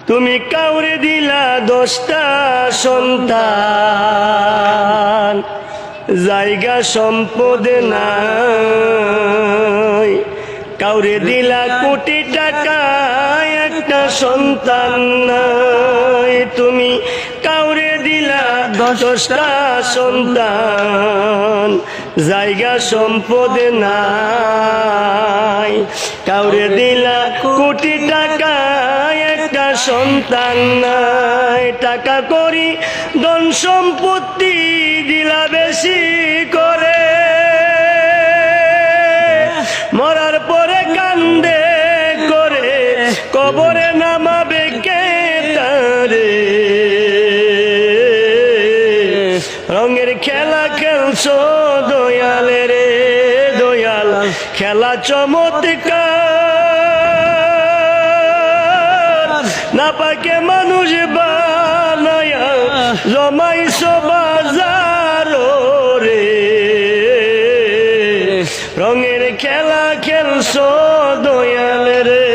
তুমি কাউরে দিলা 10টা সন্তান, জায়গা সম্পদ নাই। কাউরে দিলা কোটি টাকা, একটা সন্তান নাই। তুমি কাউরে দিলা 10টা সন্তান, জায়গা সম্পদ নাই। কাউরে দিলা কোটি টাকা, একটা সন্তান নাই। টাকা করি ধন সম্পত্তি দিলা বেশি করে, মরার পরে কান্দে করে কবরে নামাবে কে তারে। রঙের খেলা খেলছো দয়ালে রে দয়াল, খেলা চমৎকার। না পাকে মানুষ বানায়া জমাইছো বাজার রে। রঙের খেলা খেলছো দয়াল রে।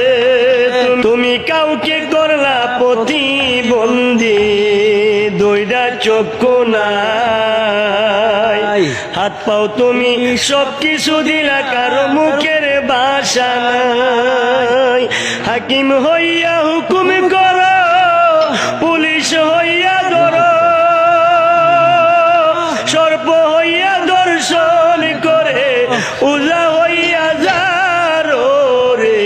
তুমি কাউকে করলা প্রতিবন্ধী, 2টা চক্ষু নাই। হাত পাও তুমি সব কিছু দিলা, কারো মুখের ভাষা নাই। হাকিম হইয়া হুকুম করো, পুলিশ হইয়া ধরো, সর্প হইয়া দর্শন করে উজা হইয়া যারো রে।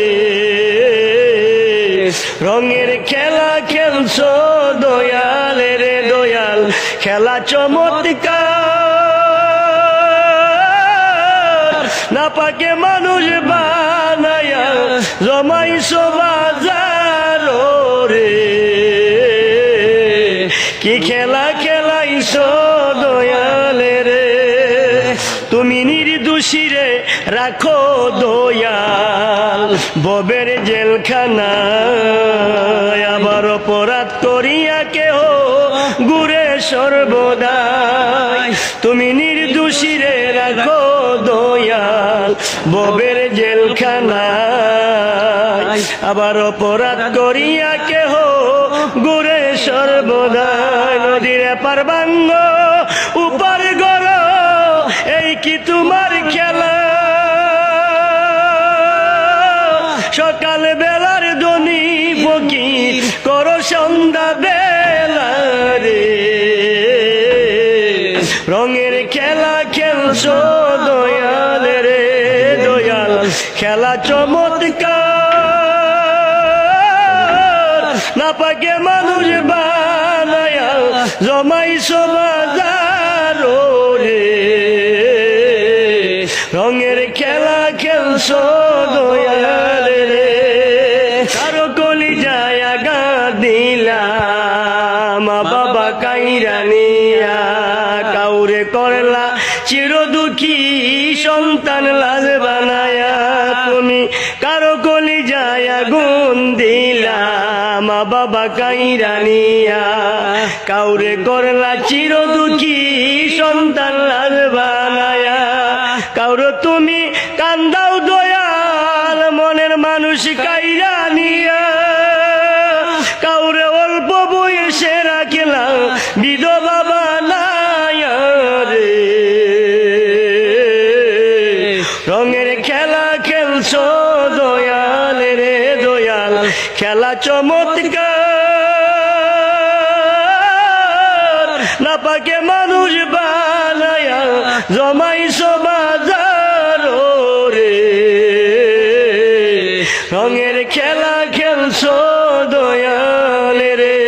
রঙের খেলা খেলছো দয়াল রে দয়াল, খেলা চমৎকার। না পাকে মানুষ বানায়া জমাইছো বাজার রে। কি খেলা খেলাইছো দয়াল রে। তুমি নির্দোষীরে রাখো দয়াল ববের জেলখানায়। আবার অপরাধ করিয়া কেহ ঘুরে সর্বদাই। তুমি নির্দোষীরে রাখো দয়াল ববের জেলখানায়। আবার অপরাধ করিয়া কেহ ঘুরে সর্বদাই। নদীর পার ভাঙ্গ উপার গড়, এই কি তোমার খেলা? সকাল বেলার ধনী ফকির করো সন্ধ্যা বেলা রে। রঙের খেলা খেলছো দয়াল রে দয়াল, খেলা চমৎকার। না পাকে মানুষ বানায়া জমাইছো বাজার রে। রঙের খেলা খেলছো দয়াল রে। কারো কলিজায় আঘাত দিলাম, মা বাবা কাইরা নিয়া। কাউরে করলা চির দুঃখী, সন্তান লাজ বানায়া। তুমি কারো কলিজায় আগুন দিলাম, মা বাবা কাইরা নিয়া। কাউরে করলা চির দুঃখী, সন্তান লাজ বানায়া। কাউরে তুমি কান্দাও দয়াল, মনের মানুষ কাইরা নিয়া। কাউরে অল্প বয়সে রাখলাম, বিধবা বানায়া রে। রঙের খেলা খেলছো দয়াল রে দয়াল, খেলা চমৎকার। না পাকে মানুষ বানায়া জমাইছো বাজার রে। রঙের খেলা খেলছো দয়াল রে।